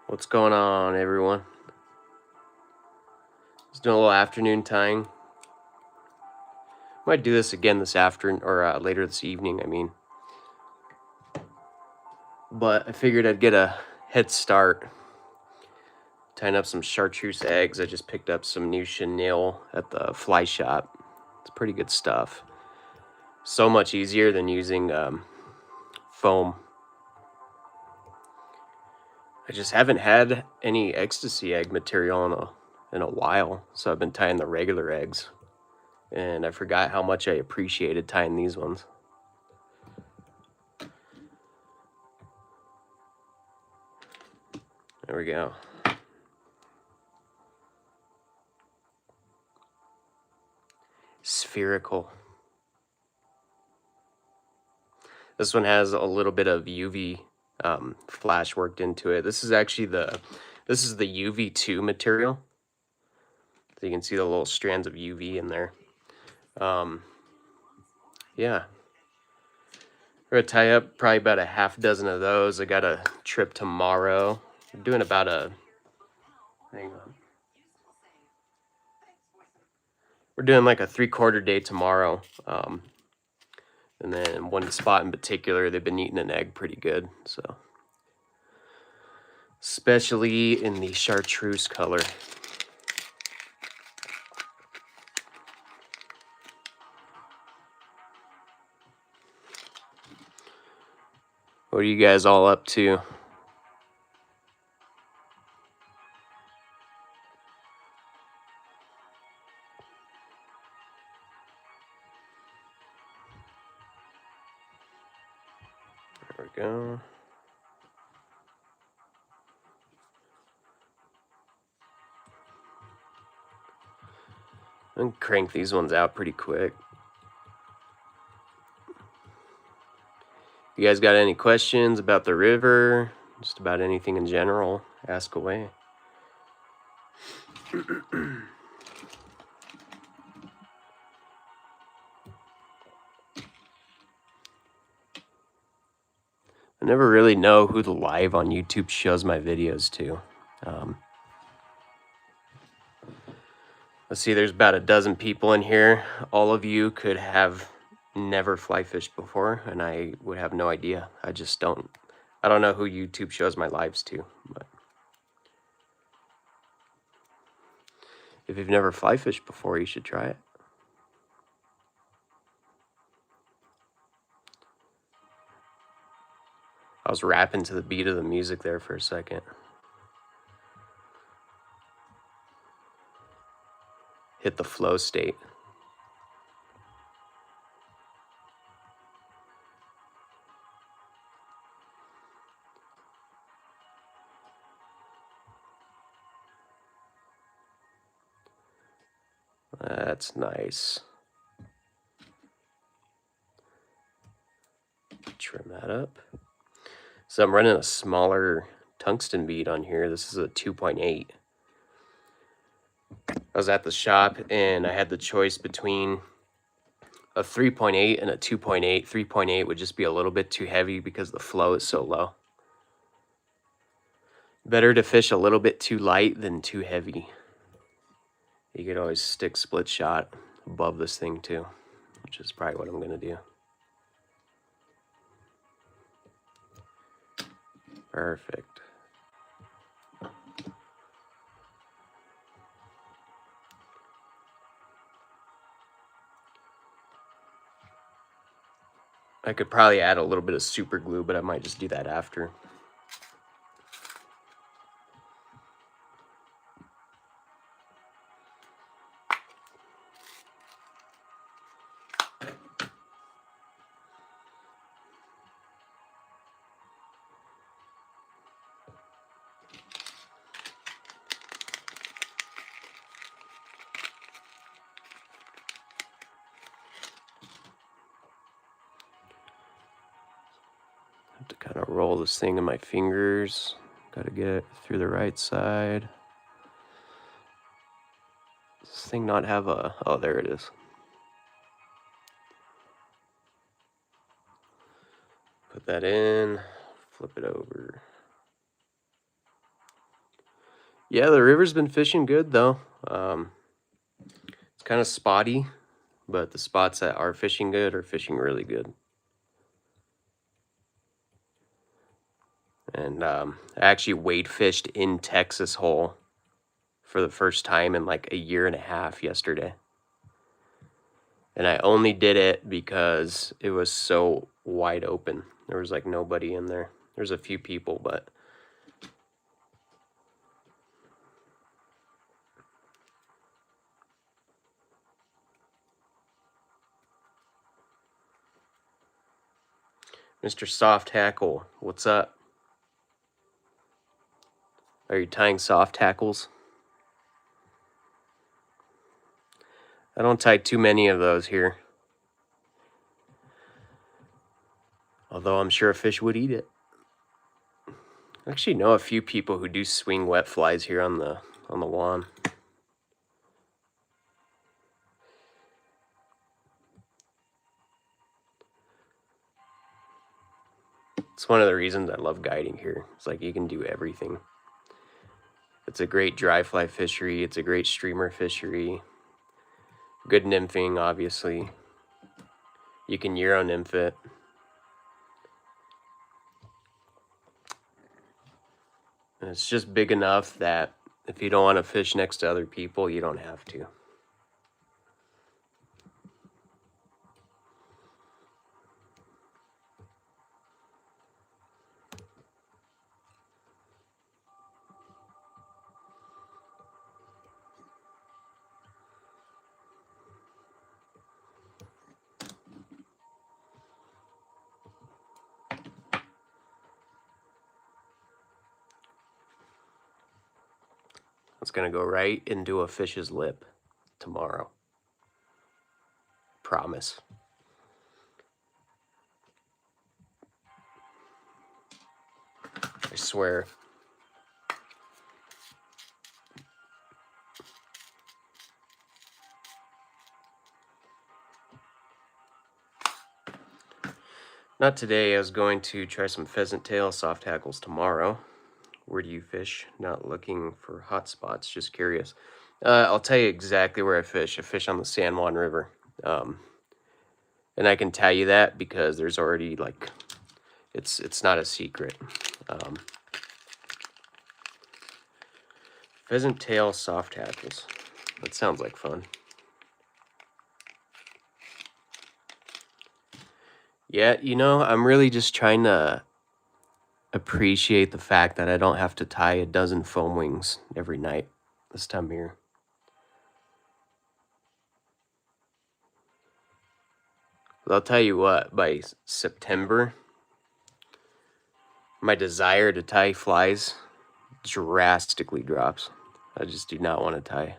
What's going on, everyone? Just doing a little afternoon tying. Might do this again this afternoon or later this evening, I mean. But I figured I'd get a head start tying up some chartreuse eggs. I just picked up some new chenille at the fly shop. It's pretty good stuff. So much easier than using foam. I just haven't had any ecstasy egg material in a while, so I've been tying the regular eggs. And I forgot how much I appreciated tying these ones. There we go. Spherical. This one has a little bit of UV flash worked into it. This is actually the UV2 material. So you can see the little strands of UV in there. Yeah. We're gonna tie up probably about a half dozen of those. I got a trip tomorrow. We're doing about a, hang on. We're doing like a 3/4 day tomorrow. And then one spot in particular, they've been eating an egg pretty good, so. Especially in the chartreuse color. What are you guys all up to? There we go. And crank these ones out pretty quick. You guys got any questions about the river? Just about anything in general, ask away. I never really know who the live on YouTube shows my videos to. Let's see, there's about a dozen people in here. All of you could have never fly fished before, and I would have no idea. I don't know who YouTube shows my lives to. But if you've never fly fished before, you should try it. I was rapping to the beat of the music there for a second. Hit the flow state. That's nice. Trim that up. So I'm running a smaller tungsten bead on here. This is a 2.8. I was at the shop and I had the choice between a 3.8 and a 2.8. 3.8 would just be a little bit too heavy because the flow is so low. Better to fish a little bit too light than too heavy. You could always stick split shot above this thing too, which is probably what I'm gonna do. Perfect. I could probably add a little bit of super glue, but I might just do that after. Have to kind of roll this thing in my fingers. Got to get it through the right side. Does this thing not have a... Oh, there it is. Put that in, flip it over. Yeah, the river's been fishing good though. It's kind of spotty, but the spots that are fishing good are fishing really good. And I actually wade fished in Texas hole for the first time in like a year and a half yesterday. And I only did it because it was so wide open. There was like nobody in there. There's a few people, but Mr. Soft Tackle, what's up? Are you tying soft tackles? I don't tie too many of those here. Although I'm sure a fish would eat it. I actually know a few people who do swing wet flies here on the lawn. It's one of the reasons I love guiding here. It's like you can do everything. It's a great dry fly fishery. It's a great streamer fishery. Good nymphing, obviously. You can Euro nymph it. And it's just big enough that if you don't want to fish next to other people, you don't have to. It's going to go right into a fish's lip tomorrow. Promise. I swear. Not today. I was going to try some pheasant tail soft hackles tomorrow. Where do you fish? Not looking for hot spots, just curious. I'll tell you exactly where I fish. I fish on the San Juan River. And I can tell you that because there's already, like, it's not a secret. Pheasant tail soft hackles. That sounds like fun. Yeah, you know, I'm really just trying to appreciate the fact that I don't have to tie a dozen foam wings every night this time of year. But I'll tell you what, by September, my desire to tie flies drastically drops. I just do not want to tie.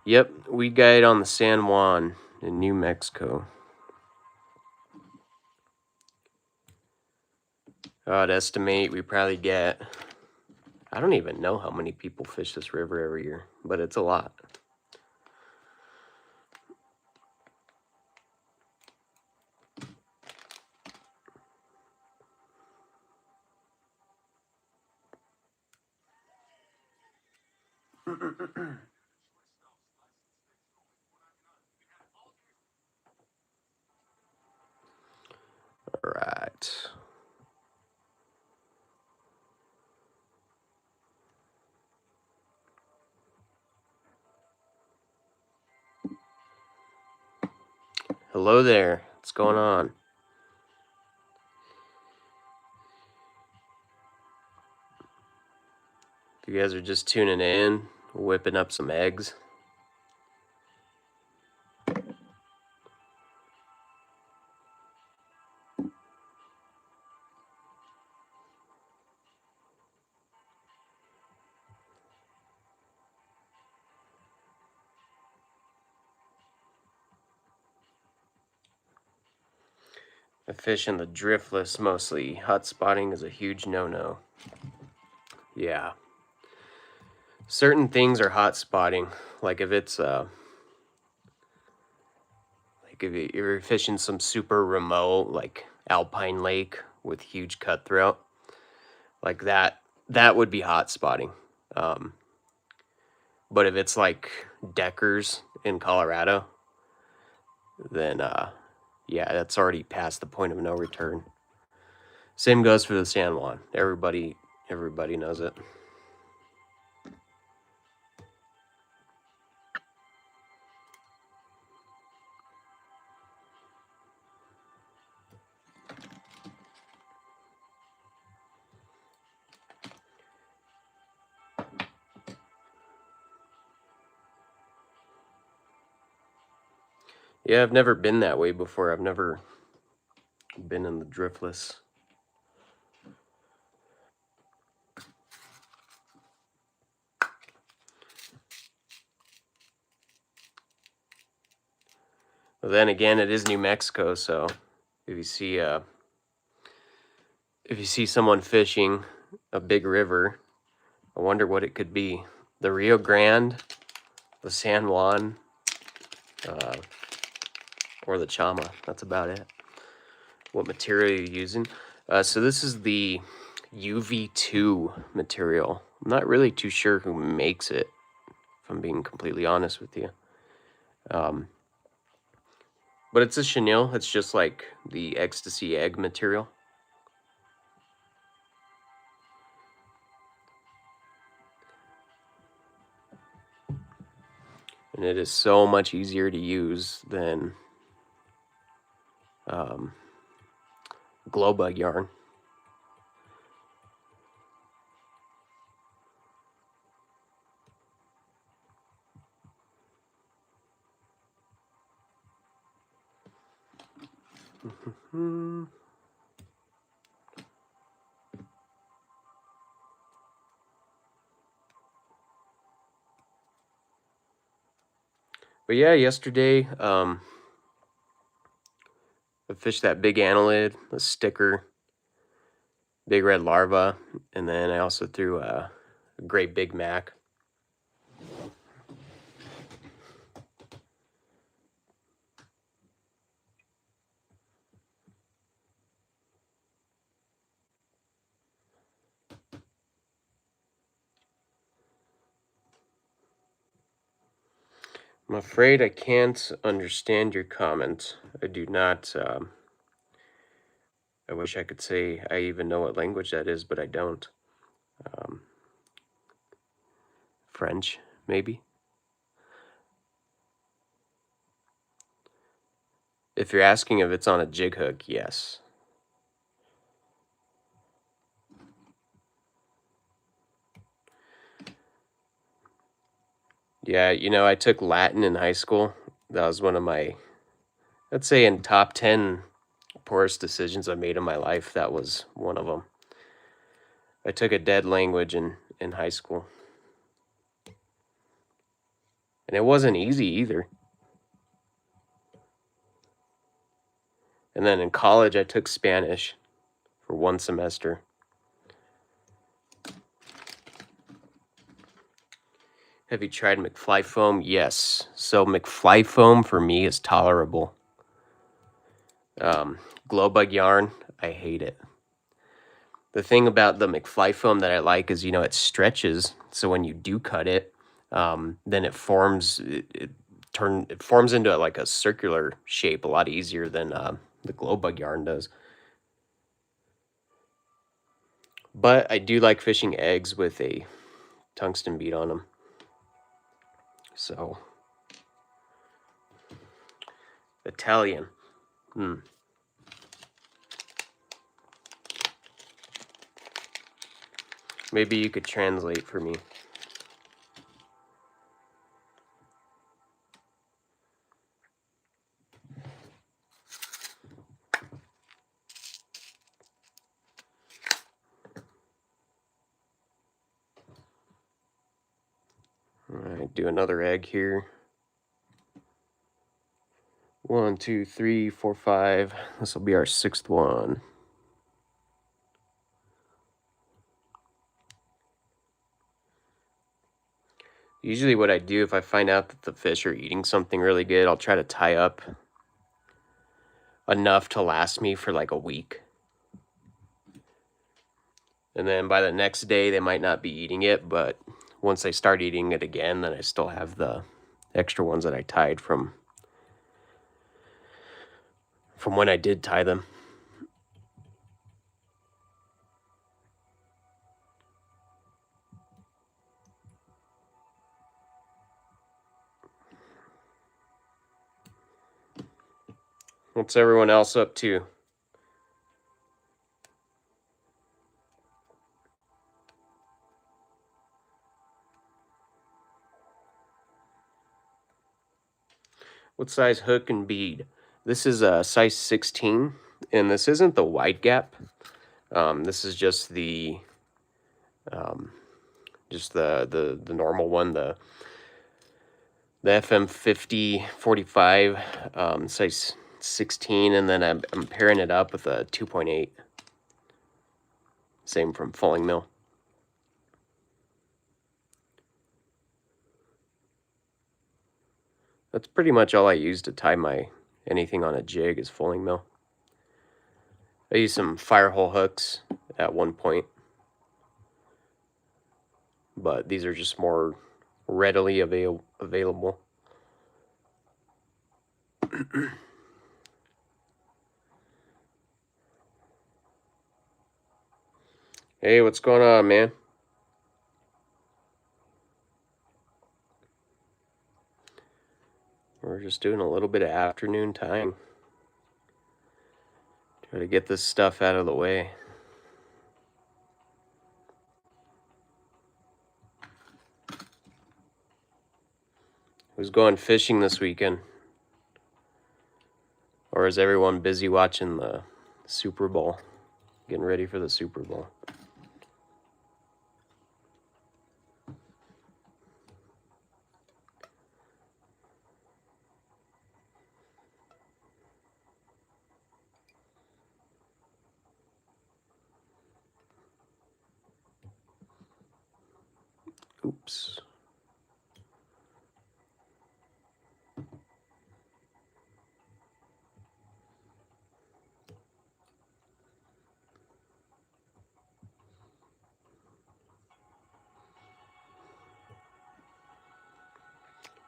Yep, we guide on the San Juan in New Mexico. I'd estimate we probably get, I don't even know how many people fish this river every year, but it's a lot. All right. Hello there. What's going on? If you guys are just tuning in, whipping up some eggs. I fish in the driftless mostly. Hot spotting is a huge no-no. Yeah. Certain things are hot spotting. Like if it's like if you're fishing some super remote, like alpine lake with huge cutthroat, like that would be hot spotting. But if it's like Deckers in Colorado, then yeah, that's already past the point of no return. Same goes for the San Juan. Everybody knows it. Yeah, I've never been that way before. I've never been in the driftless. But then again, it is New Mexico, so if you see someone fishing a big river, I wonder what it could be. The Rio Grande, the San Juan, or the Chama. That's about it. What material are you using? So this is the UV2 material. I'm not really too sure who makes it, if I'm being completely honest with you. But it's a chenille. It's just like the ecstasy egg material. And it is so much easier to use than glow bug yarn. But yeah, yesterday, I fished that big annelid, a sticker, big red larva, and then I also threw a great Big Mac. I'm afraid I can't understand your comment. I do not. I wish I could say I even know what language that is, but I don't. French, maybe? If you're asking if it's on a jig hook, yes. Yeah, you know, I took Latin in high school. That was one of my, let's say, in top 10 poorest decisions I made in my life. That was one of them. I took a dead language in high school. And it wasn't easy either. And then in college, I took Spanish for one semester. Have you tried McFly foam? Yes. So McFly foam for me is tolerable. Glow bug yarn, I hate it. The thing about the McFly foam that I like is, you know, it stretches. So when you do cut it, then it forms it forms into like a circular shape a lot easier than the glow bug yarn does. But I do like fishing eggs with a tungsten bead on them. So Italian. Maybe you could translate for me. All right, do another egg here. 1, 2, 3, 4, 5. This will be our 6th one. Usually what I do if I find out that the fish are eating something really good, I'll try to tie up enough to last me for like a week. And then by the next day, they might not be eating it, but once they start eating it again, then I still have the extra ones that I tied from when I did tie them. What's everyone else up to? What size hook and bead? This is a size 16, and this isn't the wide gap. This is just the the normal one, the FM50 45, size 16, and then I'm pairing it up with a 2.8. Same from Fulling Mill. That's pretty much all I use to tie my anything on a jig is Fulling Mill. I use some firehole hooks at one point, but these are just more readily available. Hey, what's going on, man? We're just doing a little bit of afternoon time. Try to get this stuff out of the way. Who's going fishing this weekend? Or is everyone busy watching the Super Bowl? Getting ready for the Super Bowl.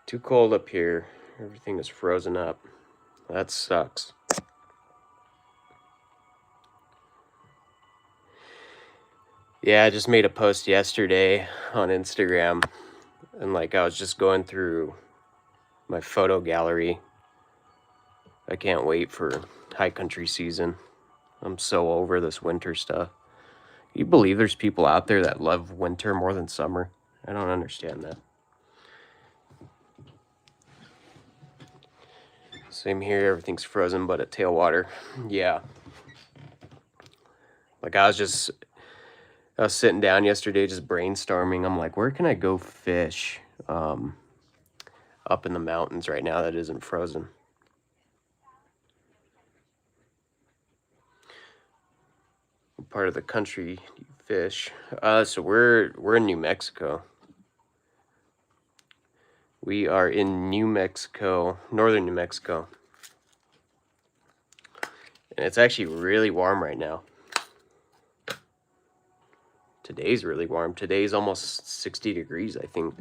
Too cold up here. Everything is frozen up. That sucks. Yeah, I just made a post yesterday on Instagram, and like I was just going through my photo gallery. I can't wait for high country season. I'm so over this winter stuff. You believe there's people out there that love winter more than summer? I don't understand that. Same here, everything's frozen but at tailwater. Yeah. Like I was sitting down yesterday just brainstorming. I'm like, where can I go fish up in the mountains right now that isn't frozen? What part of the country do you fish? So we're in New Mexico. We are in New Mexico, northern New Mexico. And it's actually really warm right now. Today's really warm. Today's almost 60 degrees, I think.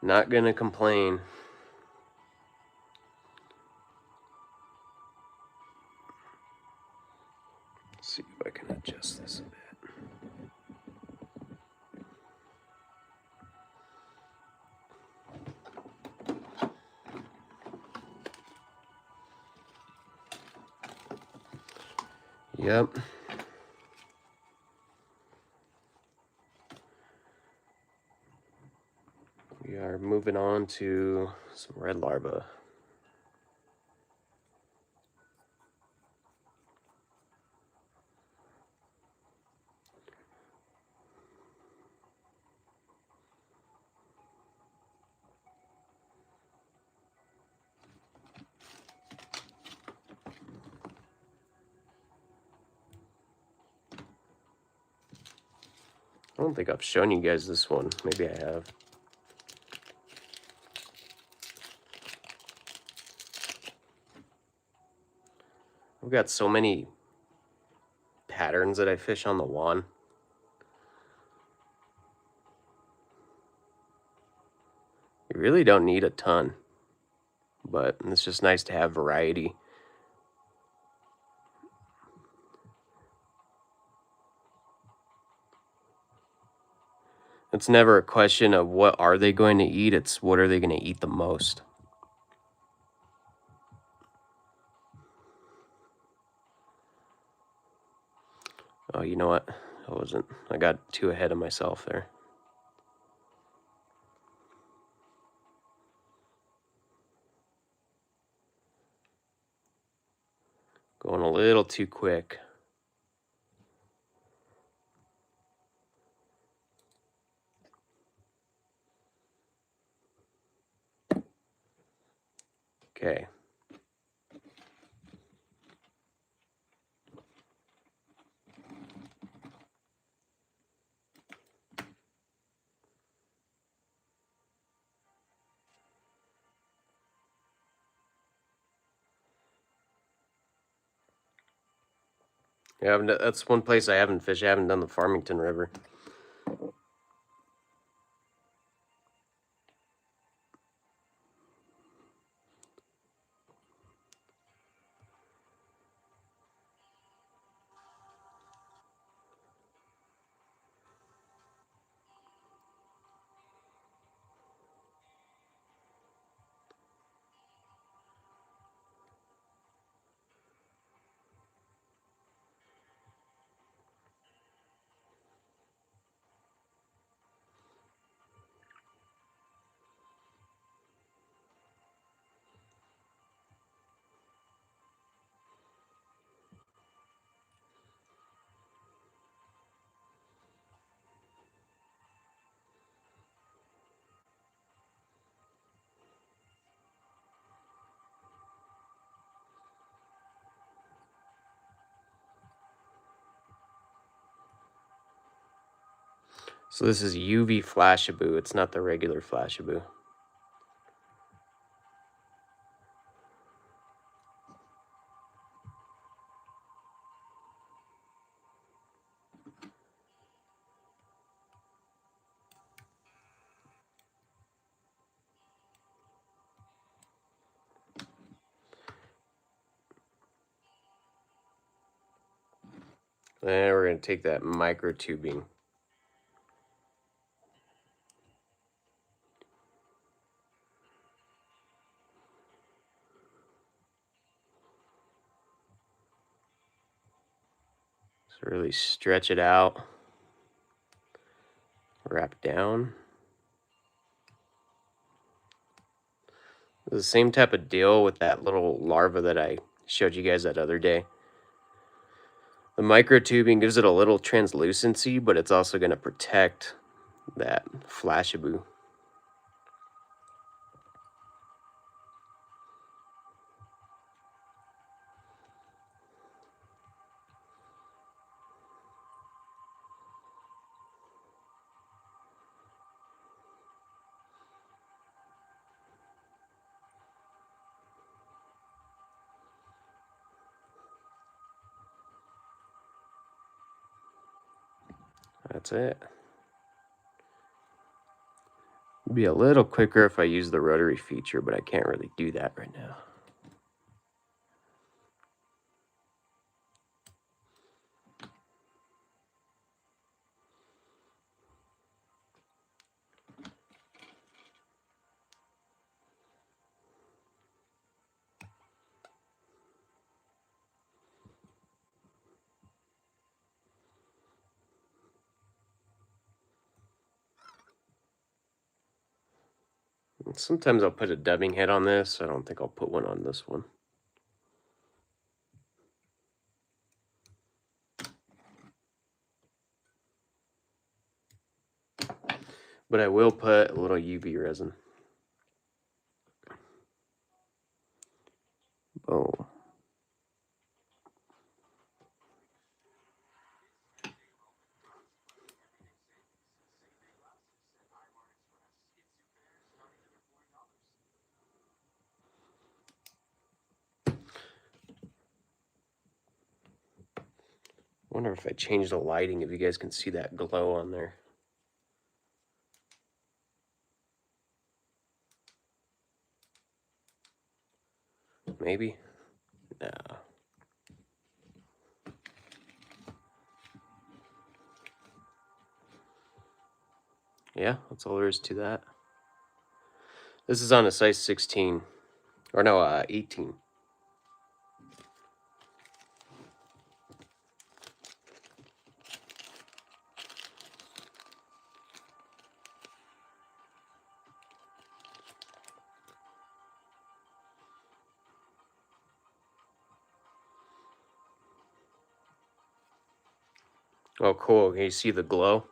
Not gonna complain. Let's see if I can adjust this a bit. Yep. We are moving on to some red larvae. I don't think I've shown you guys this one. Maybe I have. I've got so many patterns that I fish on the wand. You really don't need a ton, but it's just nice to have variety. It's never a question of what are they going to eat, it's what are they going to eat the most. Oh, you know what? I got too ahead of myself there. Going a little too quick. Okay. Yeah, that's one place I haven't fished. I haven't done the Farmington River. So this is UV Flashaboo. It's not the regular Flashaboo. Then we're going to take that micro tubing. So really stretch it out, wrap down. The same type of deal with that little larva that I showed you guys that other day. The microtubing gives it a little translucency, but it's also going to protect that Flashaboo. That's it. It'd be a little quicker if I use the rotary feature, but I can't really do that right now. Sometimes I'll put a dubbing head on this. I don't think I'll put one on this one. But I will put a little UV resin. Boom. Wonder if I change the lighting, if you guys can see that glow on there. Maybe? No. Yeah, that's all there is to that. This is on a size 16. Or no, 18. Oh, cool. Can you see the glow?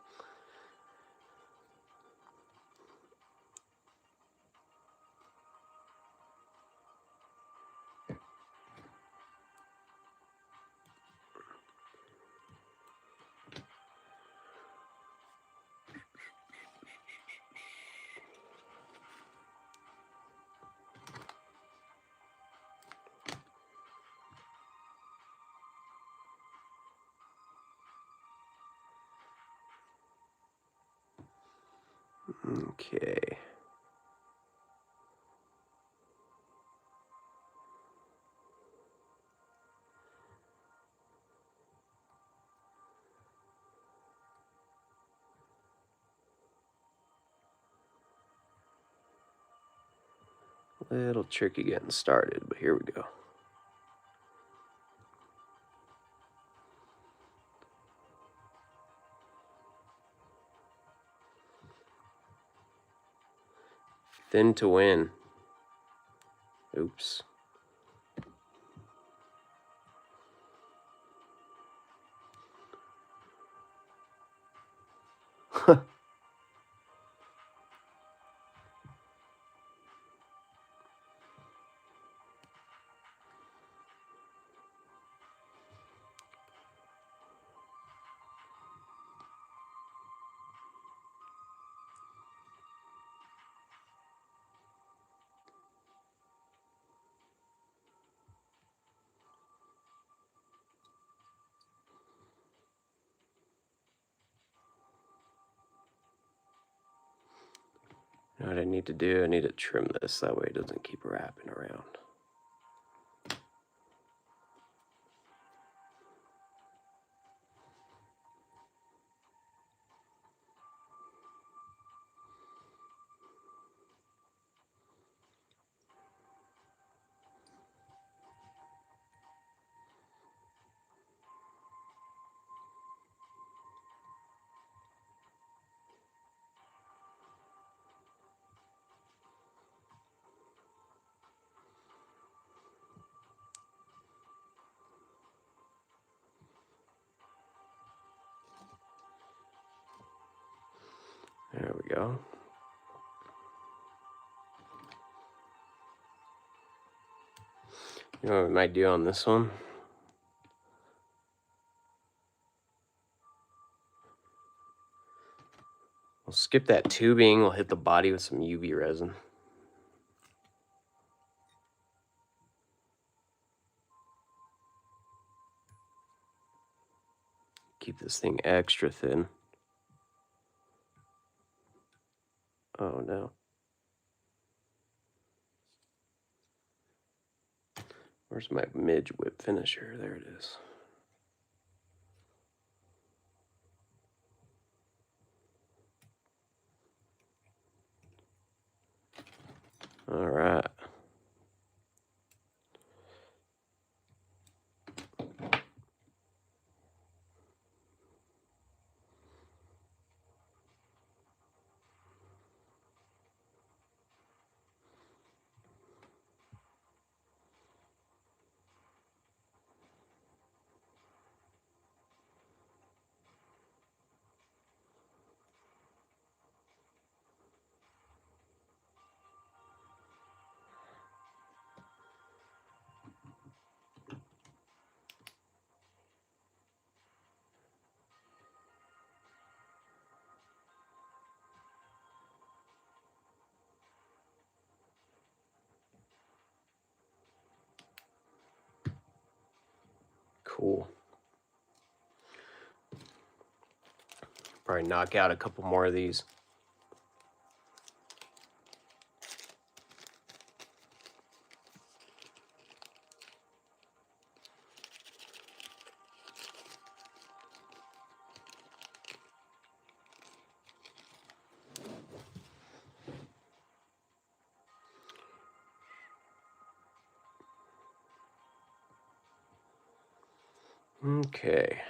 Okay. Little tricky getting started, but here we go. Thin to win. Oops. You know what I need to do? I need to trim this, that way it doesn't keep wrapping around. we go. You know what we might do on this one? We'll skip that tubing. We'll hit the body with some UV resin. Keep this thing extra thin. Oh no. Where's my midge whip finisher? There it is. All right. Cool. Probably knock out a couple more of these. Okay.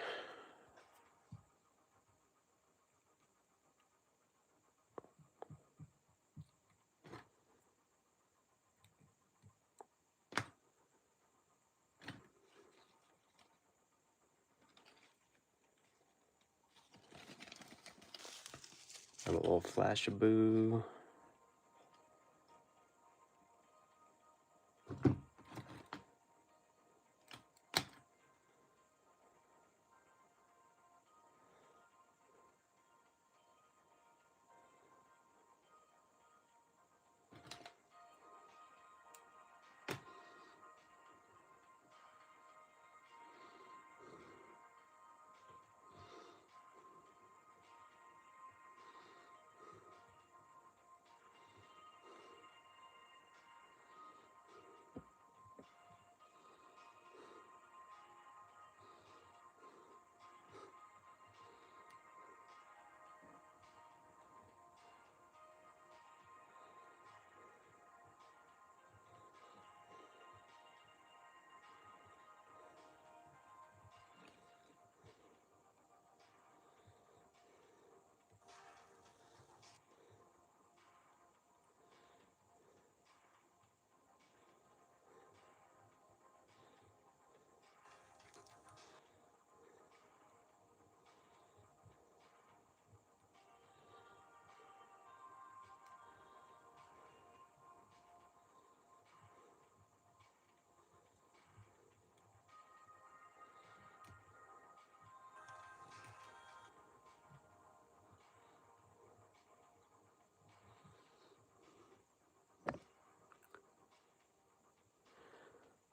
And a little flash of boo.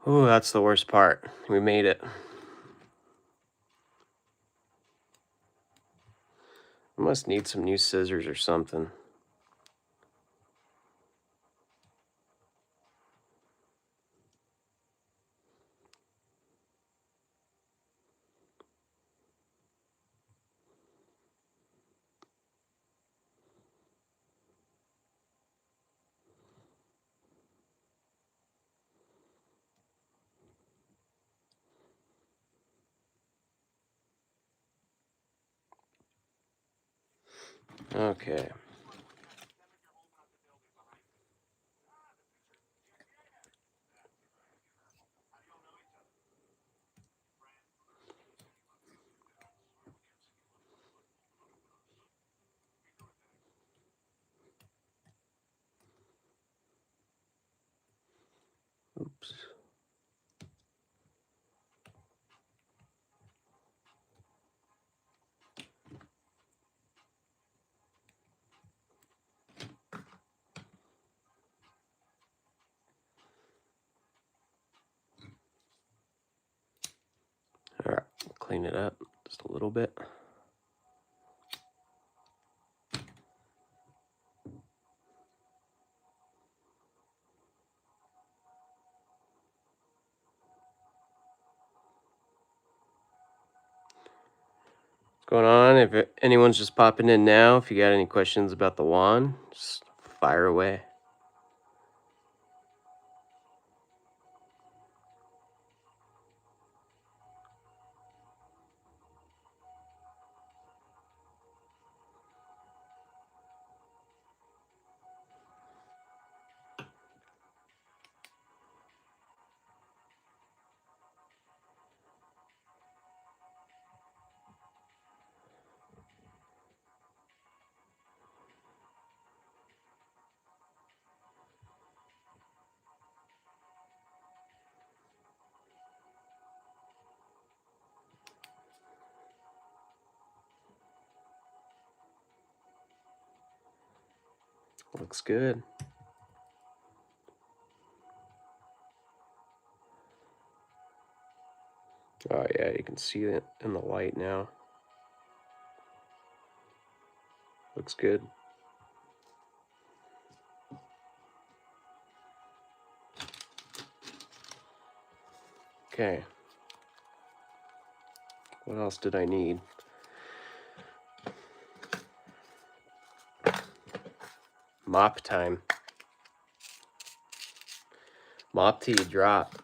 Ooh, that's the worst part. We made it. I must need some new scissors or something. Okay. Oops. All right, clean it up just a little bit. What's going on? If anyone's just popping in now, if you got any questions about the wand, just fire away. Looks good. Oh yeah, you can see it in the light now. Looks good. Okay. What else did I need? Mop time. Mop till you drop.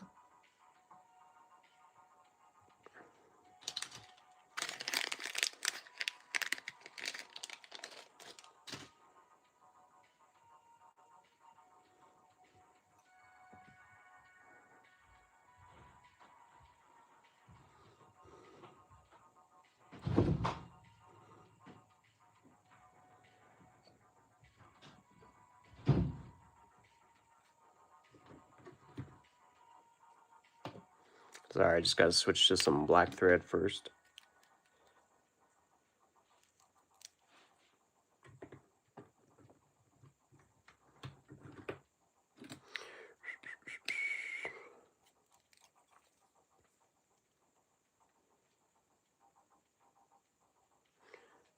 Sorry, I just gotta switch to some black thread first.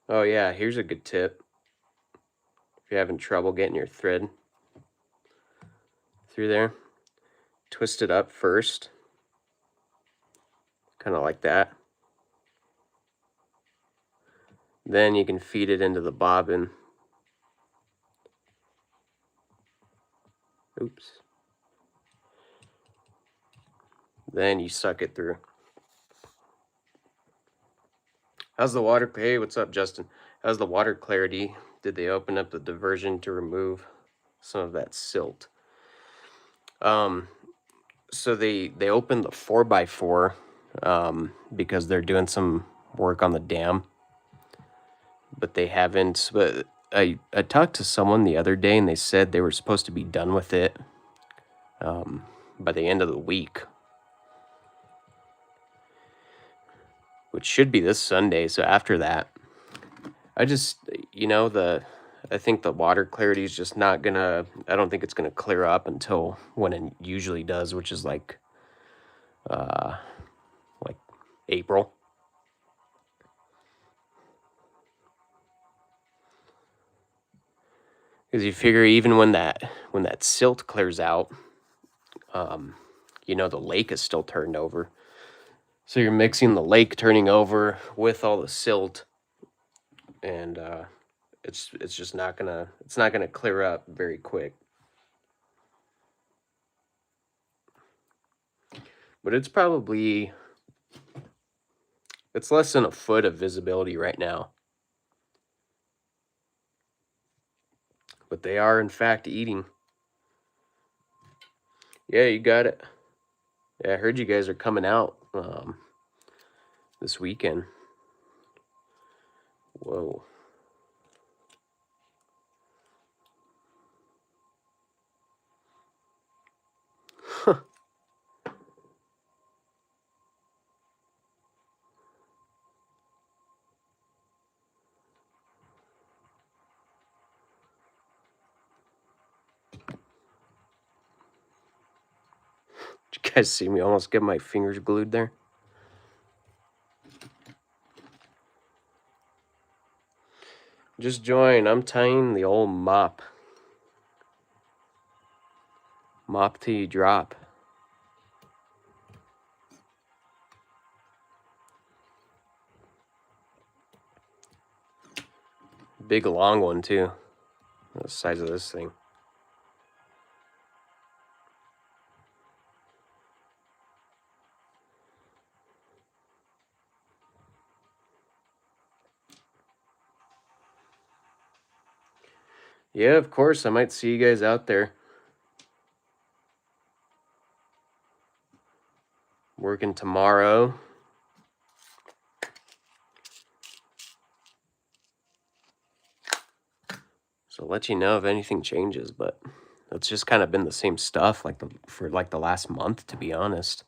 Oh yeah, here's a good tip. If you're having trouble getting your thread through there, twist it up first, kind of like that. Then you can feed it into the bobbin. Oops. Then you suck it through. How's the water? Hey, what's up, Justin? How's the water clarity? Did they open up the diversion to remove some of that silt? So they opened the 4x4 because they're doing some work on the dam, but they haven't. But I talked to someone the other day, and they said they were supposed to be done with it by the end of the week, which should be this Sunday. So after that, I just, I think the water clarity is just not gonna, I don't think it's gonna clear up until when it usually does, which is like April. Because you figure even when that silt clears out, the lake is still turned over. So you're mixing the lake turning over with all the silt, and it's just not gonna clear up very quick. But it's less than a foot of visibility right now. But they are in fact eating. Yeah, you got it. Yeah, I heard you guys are coming out this weekend. Whoa. guys see me almost get my fingers glued there? Just join. I'm tying the old mop. Mop till you drop. Big long one too. The size of this thing. Yeah, of course. I might see you guys out there. Working tomorrow. So I'll let you know if anything changes, but it's just kind of been the same stuff for the last month, to be honest.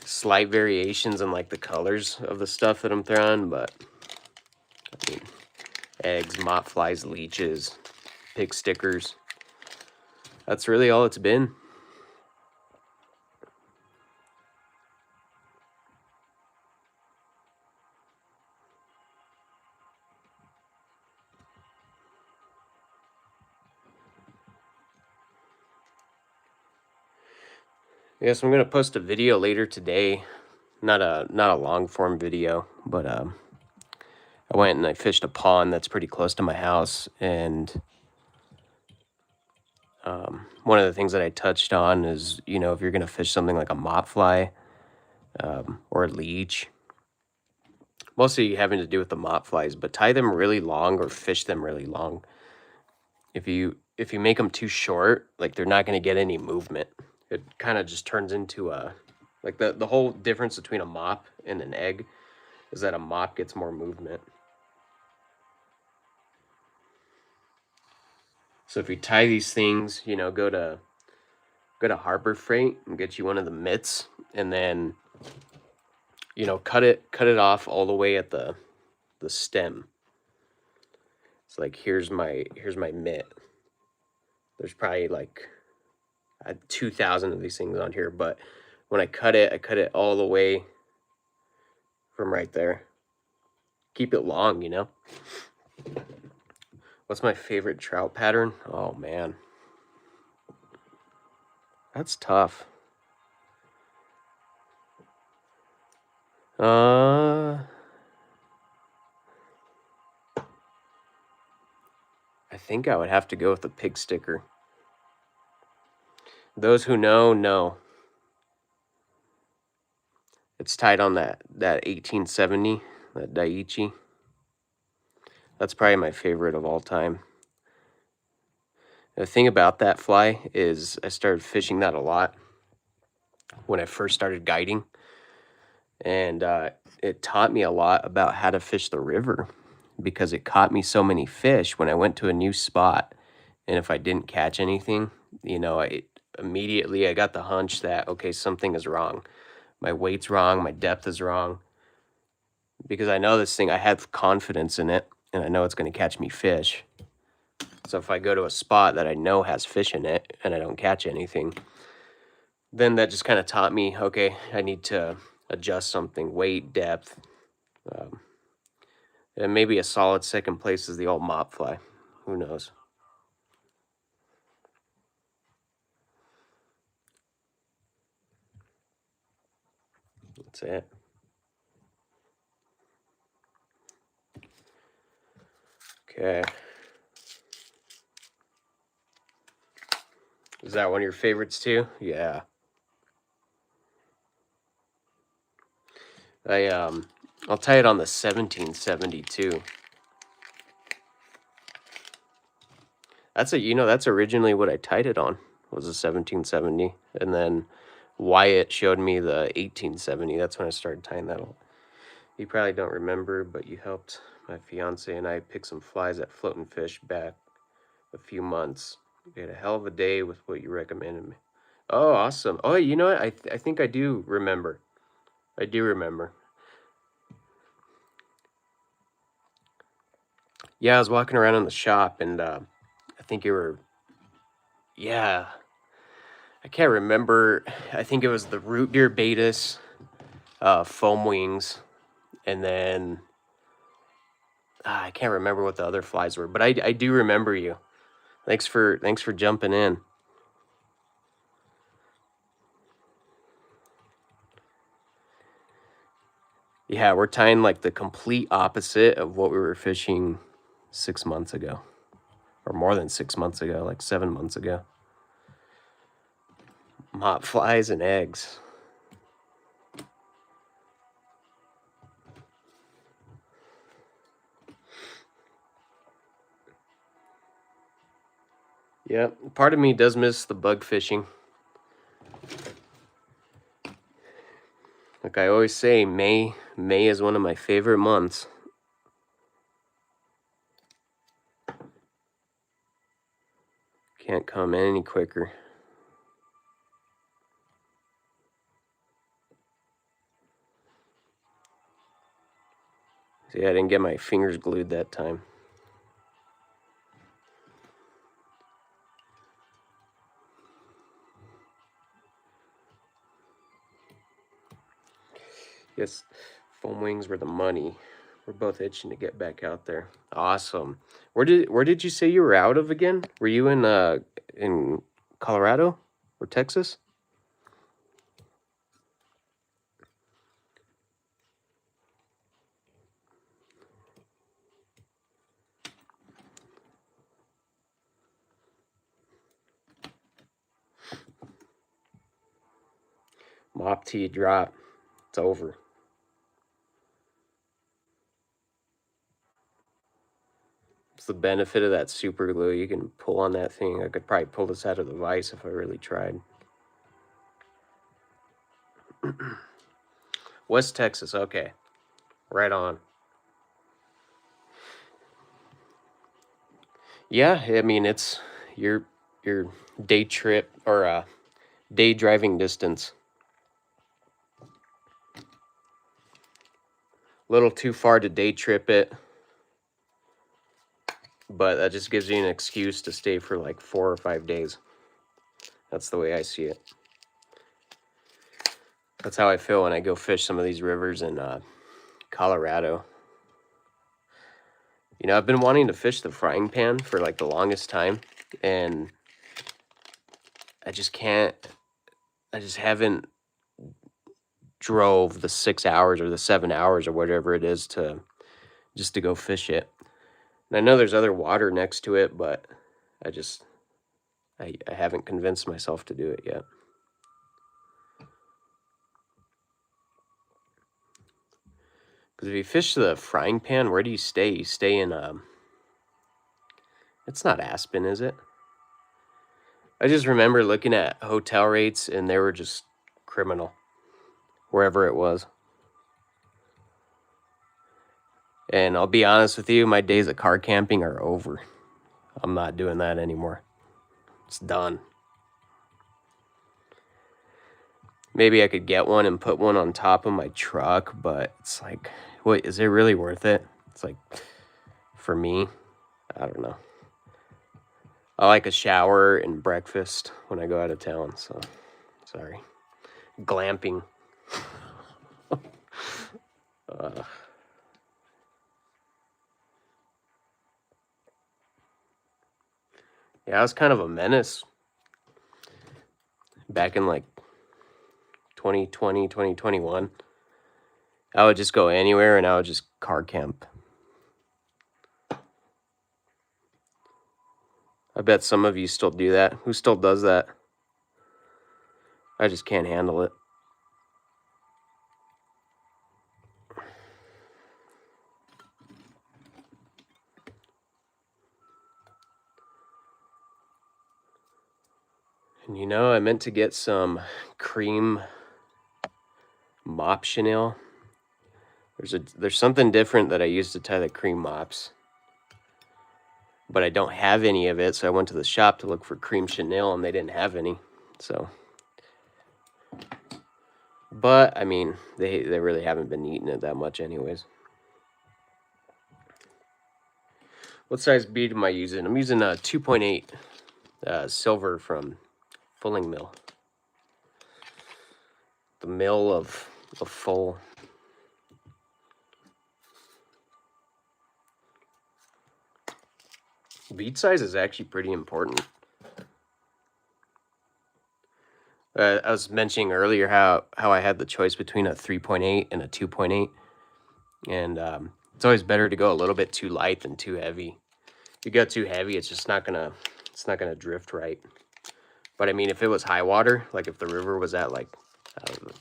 Slight variations in like the colors of the stuff that I'm throwing, but I mean, eggs, mop flies, leeches, pig stickers. That's really all it's been. Yeah, so I'm gonna post a video later today. Not a long form video, but I went and I fished a pond that's pretty close to my house, and one of the things that I touched on is, you know, if you're gonna fish something like a mop fly or a leech, mostly having to do with the mop flies, but tie them really long or fish them really long. If you make them too short, like they're not gonna get any movement. It kind of just turns into a like the whole difference between a mop and an egg is that a mop gets more movement. So if you tie these things, you know, go to Harbor Freight and get you one of the mitts, and then, you know, cut it off all the way at the stem. It's like here's my mitt. There's probably like 2,000 of these things on here, but when I cut it all the way from right there. Keep it long, you know. What's my favorite trout pattern? Oh man, that's tough. I think I would have to go with the pig sticker. Those who know. It's tied on that 1870, that Daiichi. That's probably my favorite of all time. The thing about that fly is I started fishing that a lot when I first started guiding, and it taught me a lot about how to fish the river, because it caught me so many fish when I went to a new spot. And if I didn't catch anything, you know, I got the hunch that, okay, something is wrong. My weight's wrong, my depth is wrong. Because I know this thing, I have confidence in it, and I know it's going to catch me fish. So if I go to a spot that I know has fish in it and I don't catch anything, then that just kind of taught me, okay, I need to adjust something, weight, depth. And maybe a solid second place is the old mop fly. Who knows? That's it. Okay. Is that one of your favorites too? Yeah. I'll tie it on the 1772. That's originally what I tied it on, was a 1770, and then Wyatt showed me the 1870. That's when I started tying that on. You probably don't remember, but you helped my fiance and I pick some flies at Floating Fish back a few months. We had a hell of a day with what you recommended me. Oh, awesome. Oh, you know what? I think I do remember. I do remember. Yeah, I was walking around in the shop, and I think you were, yeah. I can't remember. I think it was the root deer Baetis, foam wings, and then I can't remember what the other flies were, but I do remember you. Thanks for jumping in. Yeah, we're tying like the complete opposite of what we were fishing 6 months ago, or more than 6 months ago, like 7 months ago. Mop flies and eggs. Yeah, part of me does miss the bug fishing. Like I always say, May is one of my favorite months. Can't come any quicker. See, I didn't get my fingers glued that time. Yes, foam wings were the money. We're both itching to get back out there. Awesome. Where did you say you were out of again? Were you in Colorado or Texas? Mop tee drop. It's over. It's the benefit of that super glue. You can pull on that thing. I could probably pull this out of the vise if I really tried. West Texas, okay. Right on. Yeah, I mean it's your day trip or day driving distance. A little too far to day trip it, but that just gives you an excuse to stay for like 4 or 5 days. That's the way I see it. That's how I feel when I go fish some of these rivers in Colorado. You know, I've been wanting to fish the frying pan for like the longest time, and I just can't. I just haven't drove the 6 hours or the 7 hours or whatever it is to just to go fish it. And I know there's other water next to it, but I just I haven't convinced myself to do it yet. Because if you fish the frying pan, where do you stay? You stay in it's not Aspen, is it? I just remember looking at hotel rates and they were just criminal wherever it was. And I'll be honest with you, my days of car camping are over. I'm not doing that anymore. It's done. Maybe I could get one and put one on top of my truck, but it's like, wait, is it really worth it? It's like, for me, I don't know. I like a shower and breakfast when I go out of town, so sorry. Glamping. Yeah, I was kind of a menace back in like 2020, 2021. I would just go anywhere and I would just car camp. I bet some of you still do that. Who still does that? I just can't handle it. And you know, I meant to get some cream mop chenille. There's something different that I use to tie the cream mops, but I don't have any of it, so I went to the shop to look for cream chenille and they didn't have any. So, but I mean, they really haven't been eating it that much anyways. What size bead am I using? I'm using a 2.8 silver from Fulling Mill. the mill of full. Bead size is actually pretty important. I was mentioning earlier how I had the choice between a 3.8 and a 2.8, and it's always better to go a little bit too light than too heavy. If you go too heavy, it's just not gonna drift right. But I mean, if it was high water, like if the river was at like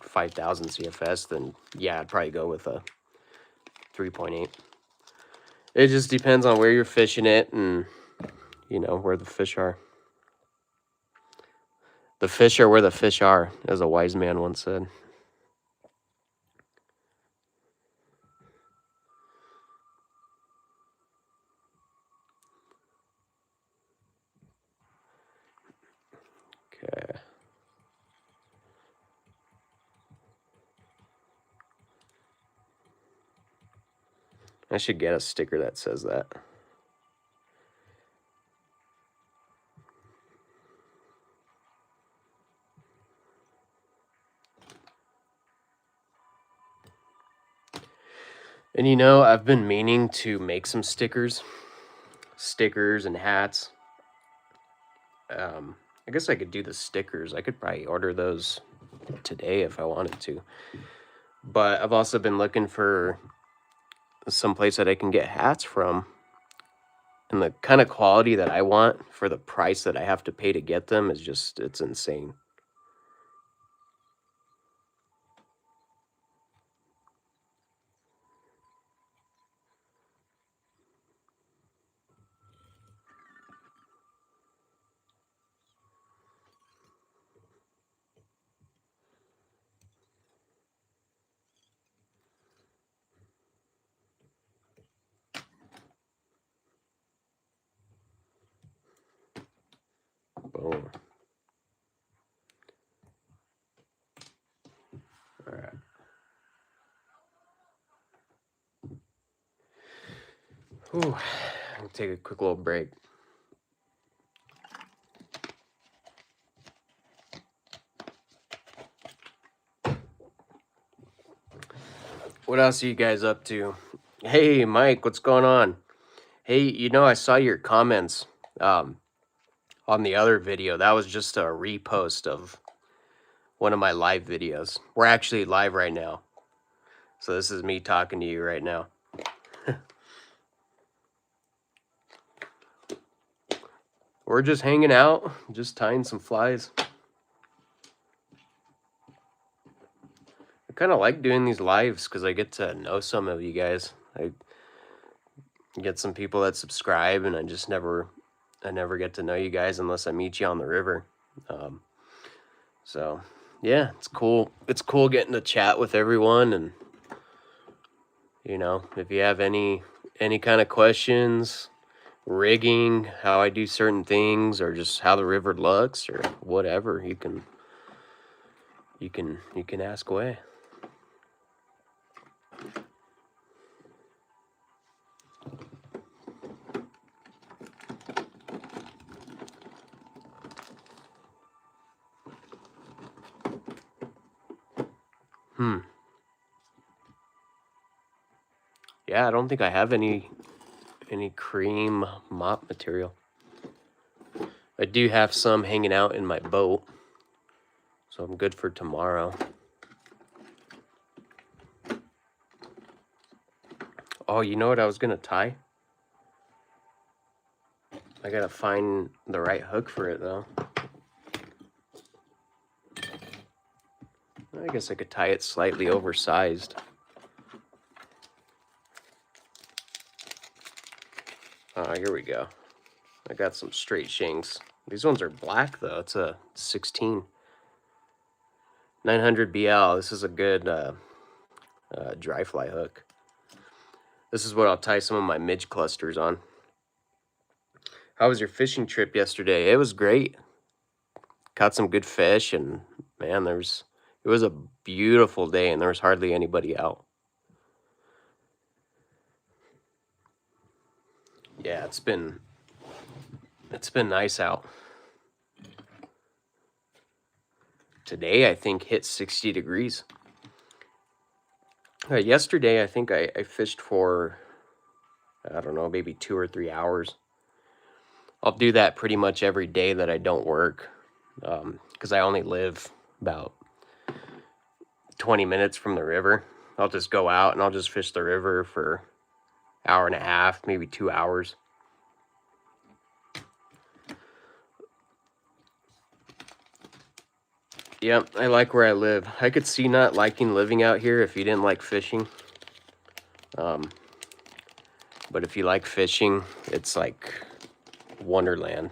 5,000 CFS, then yeah, I'd probably go with a 3.8. It just depends on where you're fishing it and, you know, where the fish are. The fish are where the fish are, as a wise man once said. Okay. I should get a sticker that says that. And you know, I've been meaning to make some stickers and hats. I guess I could do the stickers. I could probably order those today if I wanted to. But I've also been looking for some place that I can get hats from. And the kind of quality that I want for the price that I have to pay to get them is just, it's insane. Boom. All right. Ooh, I'll take a quick little break. What else are you guys up to? Hey, Mike, what's going on? Hey, you know, I saw your comments on the other video. That was just a repost of one of my live videos. We're actually live right now. So this is me talking to you right now. We're just hanging out, just tying some flies. I kind of like doing these lives because I get to know some of you guys. I get some people that subscribe, and I never get to know you guys unless I meet you on the river. So yeah, it's cool. It's cool getting to chat with everyone, and you know, if you have any kind of questions, rigging, how I do certain things, or just how the river looks, or whatever, you can ask away. Yeah, I don't think I have any cream mop material. I do have some hanging out in my boat, so I'm good for tomorrow. Oh, you know what I was gonna tie? I gotta find the right hook for it though. I guess I could tie it slightly oversized. Here we go. I got some straight shanks. These ones are black though. It's a 16. 900 BL. This is a good dry fly hook. This is what I'll tie some of my midge clusters on. How was your fishing trip yesterday? It was great. Caught some good fish, and man, it was a beautiful day, and there was hardly anybody out. Yeah, it's been nice out. today I think hit 60 degrees. Yesterday I think I fished for, I don't know, maybe 2 or 3 hours. I'll do that pretty much every day that I don't work, because I only live about 20 minutes from the river. I'll just go out and I'll just fish the river for an hour and a half, maybe 2 hours. Yep, I like where I live. I could see not liking living out here if you didn't like fishing. But if you like fishing, it's like Wonderland.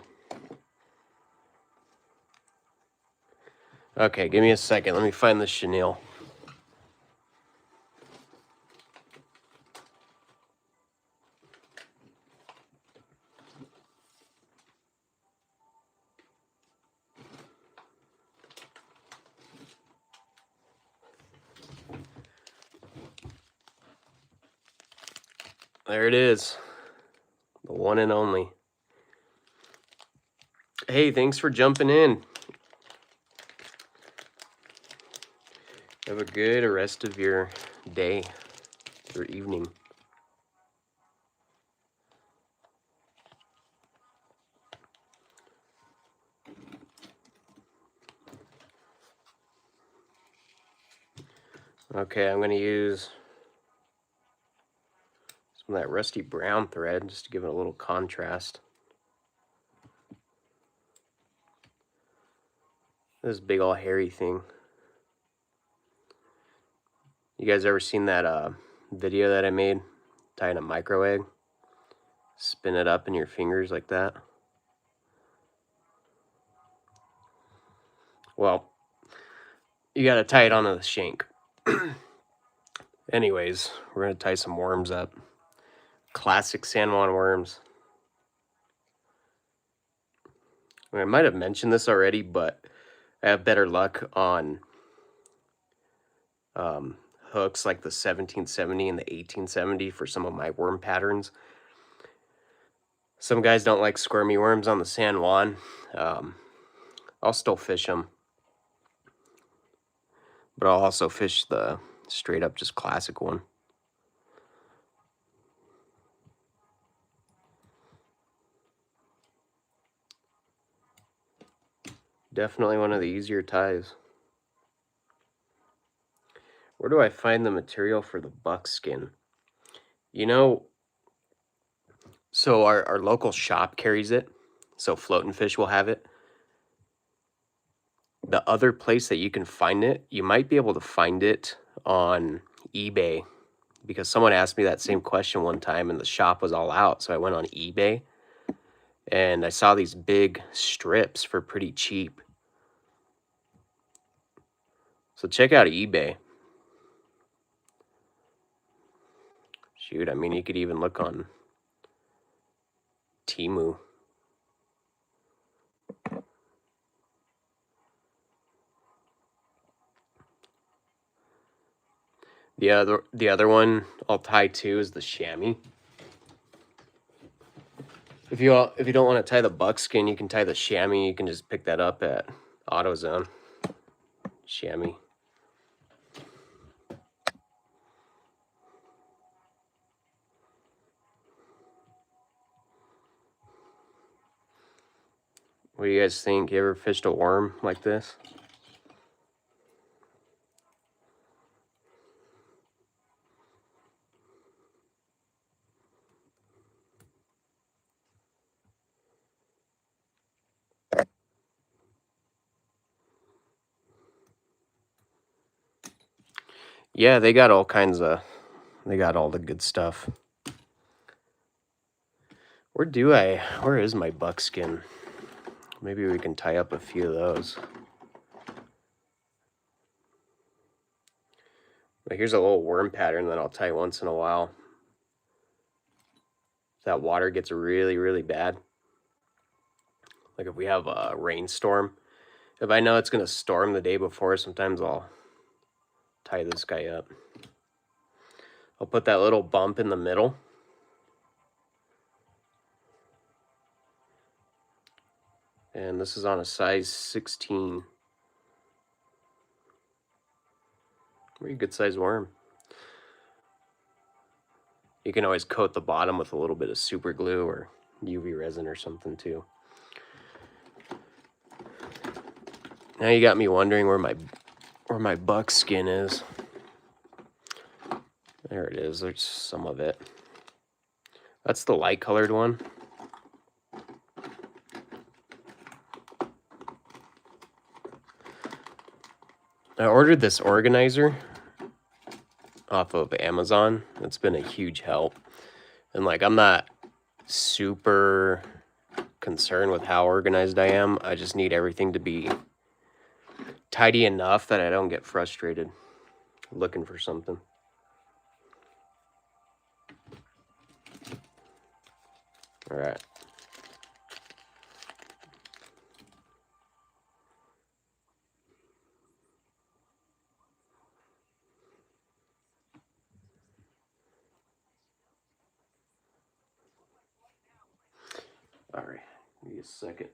Okay, give me a second. Let me find the chenille. There it is. The one and only. Hey, thanks for jumping in. Have a good rest of your day or evening. Okay, I'm going to use some of that rusty brown thread just to give it a little contrast. This big old hairy thing. You guys ever seen that video that I made tying a micro egg? Spin it up in your fingers like that. Well, you got to tie it onto the shank. Anyways, we're going to tie some worms up. Classic San Juan worms. I might have mentioned this already, but I have better luck on hooks like the 1770 and the 1870 for some of my worm patterns. Some guys don't like squirmy worms on the San Juan. I'll still fish them, but I'll also fish the straight up just classic one. Definitely one of the easier ties. Where do I find the material for the buckskin? You know, so our local shop carries it. So Floatin' Fish will have it. The other place that you can find it, you might be able to find it on eBay, because someone asked me that same question one time and the shop was all out. So I went on eBay and I saw these big strips for pretty cheap. So check out eBay. Shoot, I mean, you could even look on Temu. The other one I'll tie to is the chamois. If you don't want to tie the buckskin, you can tie the chamois. You can just pick that up at AutoZone. Chamois. What do you guys think? You ever fished a worm like this? Yeah, they got all kinds of, they got all the good stuff. Where is my buckskin? Maybe we can tie up a few of those. But here's a little worm pattern that I'll tie once in a while. If that water gets really, really bad, like if we have a rainstorm, if I know it's going to storm the day before, sometimes I'll tie this guy up. I'll put that little bump in the middle. And this is on a size 16. Pretty good sized worm. You can always coat the bottom with a little bit of super glue or UV resin or something too. Now you got me wondering where my buck skin is. There it is. There's some of it. That's the light colored one. I ordered this organizer off of Amazon. It's been a huge help. And like, I'm not super concerned with how organized I am. I just need everything to be tidy enough that I don't get frustrated looking for something. All right. All right, give me a second.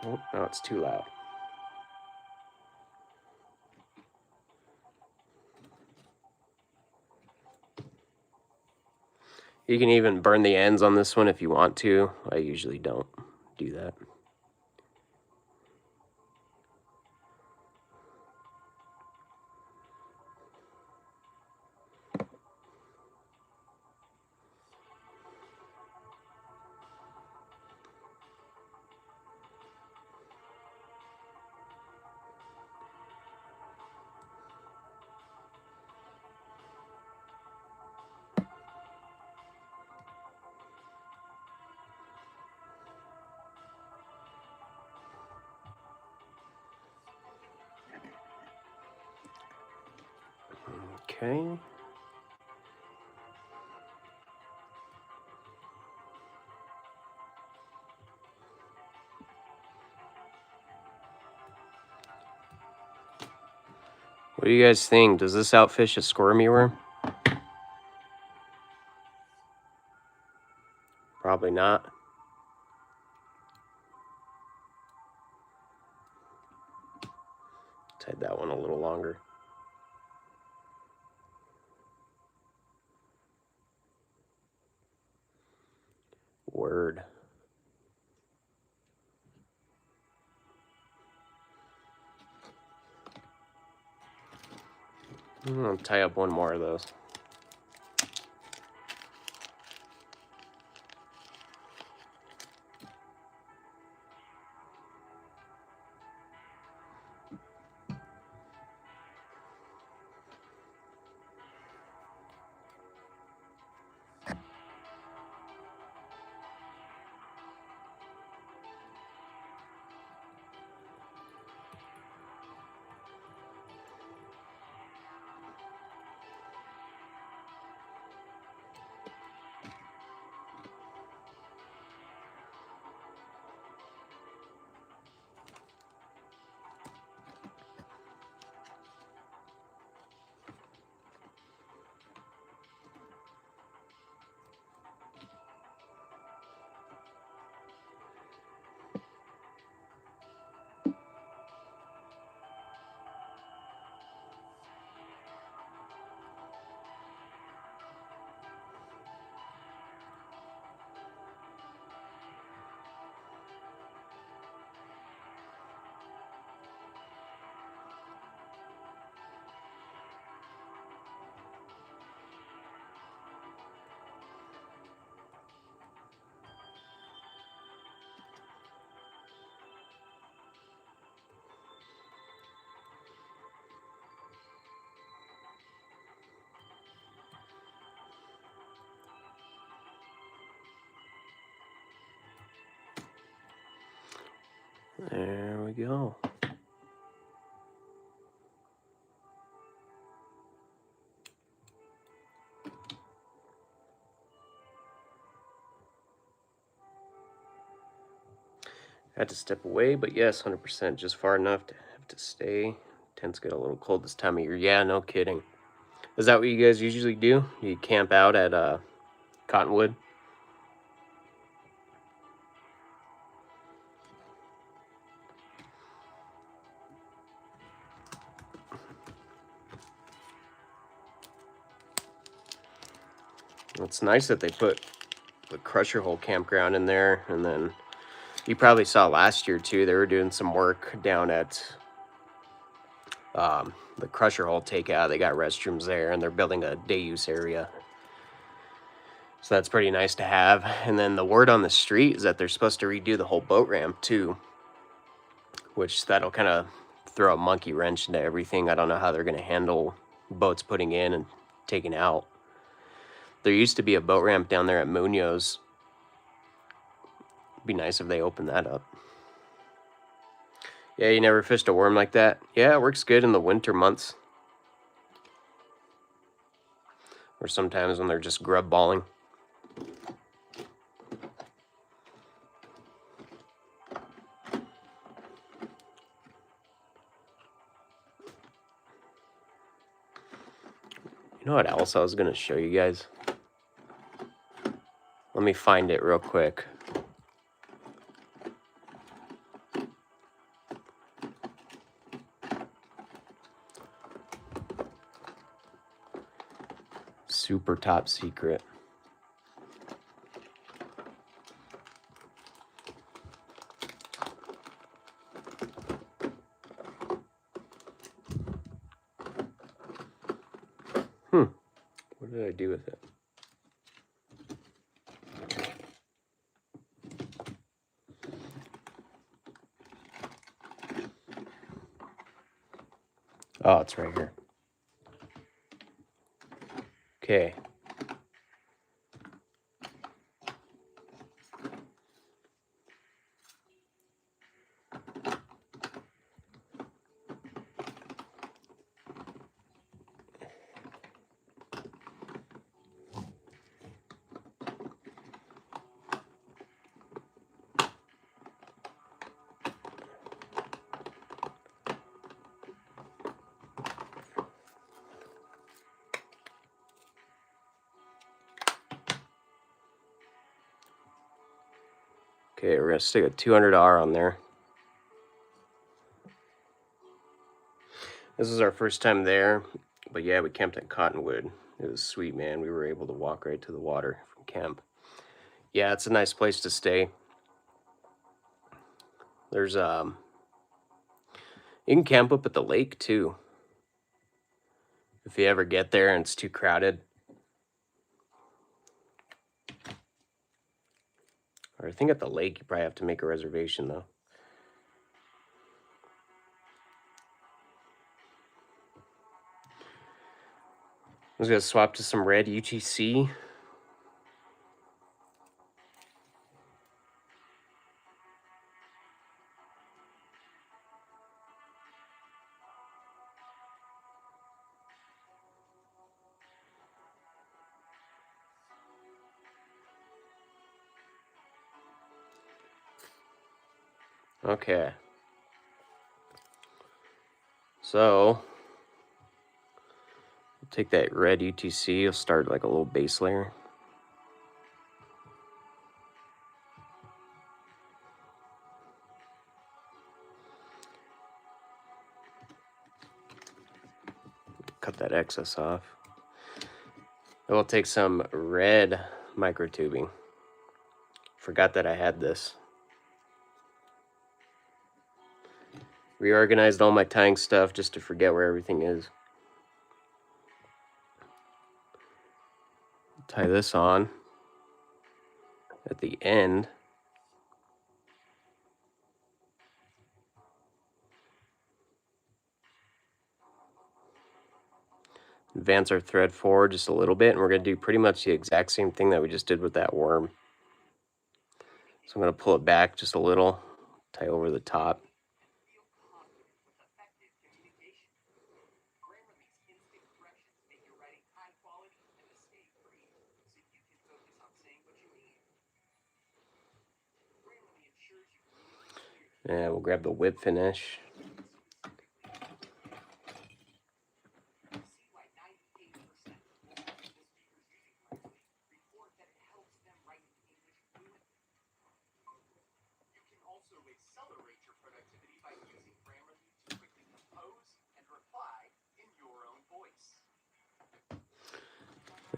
Oh, no, it's too loud. You can even burn the ends on this one if you want to. I usually don't do that. Okay. What do you guys think? Does this outfish a squirmy worm? Probably not. Tied that one a little longer. Word. I'll tie up one more of those. There we go. Had to step away, but yes, 100%, just far enough to have to stay. Tends to get a little cold this time of year. Yeah, no kidding. Is that what you guys usually do? You camp out at Cottonwood? It's nice that they put the Crusher Hole campground in there, and then you probably saw last year too, they were doing some work down at the Crusher Hole takeout. They got restrooms there, and they're building a day use area. So that's pretty nice to have. And then the word on the street is that they're supposed to redo the whole boat ramp too, which that'll kind of throw a monkey wrench into everything. I don't know how they're going to handle boats putting in and taking out. There used to be a boat ramp down there at Munoz. It'd be nice if they opened that up. Yeah, you never fished a worm like that? Yeah, it works good in the winter months. Or sometimes when they're just grub balling. You know what else I was going to show you guys? Let me find it real quick. Super top secret. What did I do with it? Oh, it's right here. Okay. Okay, we're gonna stick a $200 on there. This is our first time there, but yeah, we camped at Cottonwood. It was sweet, man. We were able to walk right to the water from camp. Yeah, it's a nice place to stay. There's you can camp up at the lake too. If you ever get there and it's too crowded. Or I think at the lake you probably have to make a reservation though. I was gonna swap to some red UTC. Okay. So take that red UTC, you'll start like a little base layer. Cut that excess off. Then we'll take some red microtubing. Forgot that I had this. Reorganized all my tying stuff just to forget where everything is. Tie this on at the end. Advance our thread forward just a little bit, and we're going to do pretty much the exact same thing that we just did with that worm. So I'm going to pull it back just a little, tie over the top. And we'll grab the whip finish.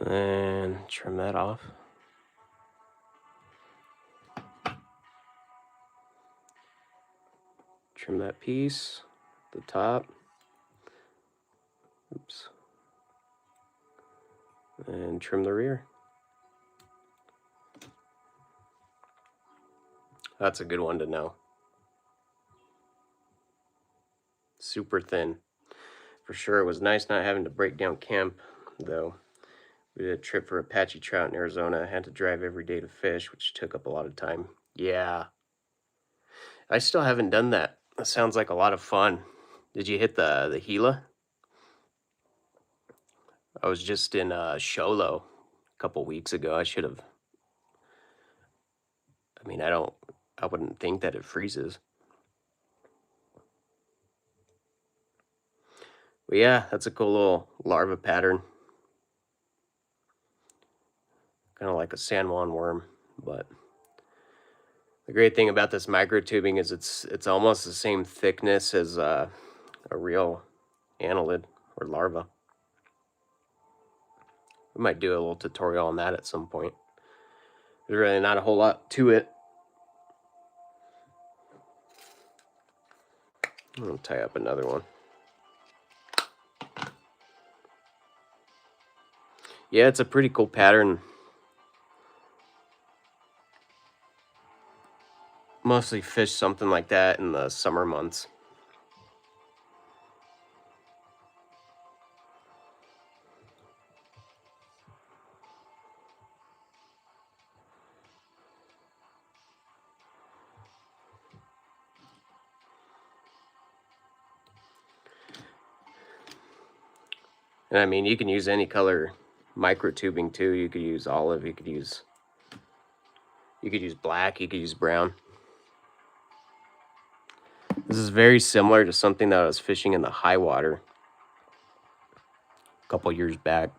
And trim that off. Trim that piece, the top. Oops. And trim the rear. That's a good one to know. Super thin. For sure, it was nice not having to break down camp, though. We did a trip for Apache trout in Arizona. I had to drive every day to fish, which took up a lot of time. Yeah. I still haven't done that. That sounds like a lot of fun. Did you hit the Gila? I was just in Sholo a couple weeks ago. I should have. I mean, I wouldn't think that it freezes. But yeah, that's a cool little larva pattern. Kind of like a San Juan worm, but the great thing about this microtubing is it's almost the same thickness as a real annelid or larva. We might do a little tutorial on that at some point. There's really not a whole lot to it. I'm gonna tie up another one. Yeah, it's a pretty cool pattern. Mostly fish something like that in the summer months. And I mean, you can use any color microtubing too. You could use olive, you could use black, you could use brown. This is very similar to something that I was fishing in the high water a couple years back.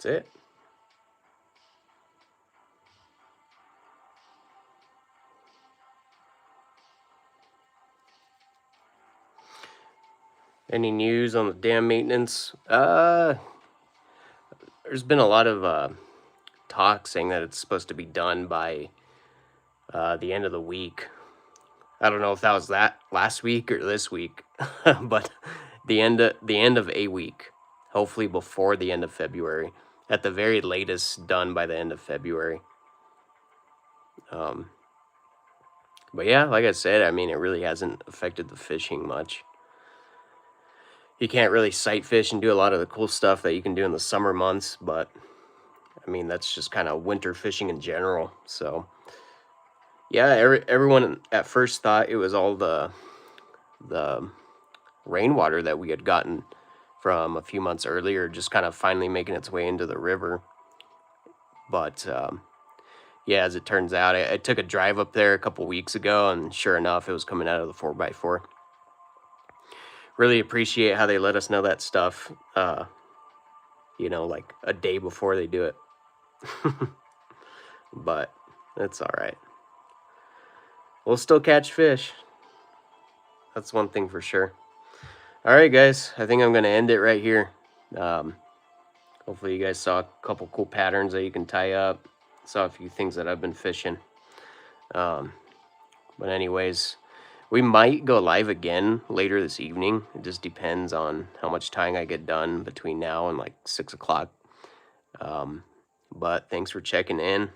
That's it. Any news on the dam maintenance? There's been a lot of talk saying that it's supposed to be done by the end of the week. I don't know if that was that last week or this week, but the end of a week. Hopefully before the end of February. At the very latest, done by the end of February. But yeah, like I said, I mean, it really hasn't affected the fishing much. You can't really sight fish and do a lot of the cool stuff that you can do in the summer months, but I mean, that's just kind of winter fishing in general. So yeah, everyone at first thought it was all the rainwater that we had gotten from a few months earlier, just kind of finally making its way into the river. But yeah, as it turns out, I took a drive up there a couple weeks ago, and sure enough, it was coming out of the 4x4. Really appreciate how they let us know that stuff, you know, like a day before they do it. But it's all right. We'll still catch fish. That's one thing for sure. All right, guys, I think I'm going to end it right here. Hopefully you guys saw a couple cool patterns that you can tie up. Saw a few things that I've been fishing. But anyways, We might go live again later this evening. It just depends on how much time I get done between now and like 6 o'clock. But thanks for checking in,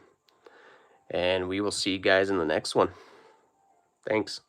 and we will see you guys in the next one. Thanks.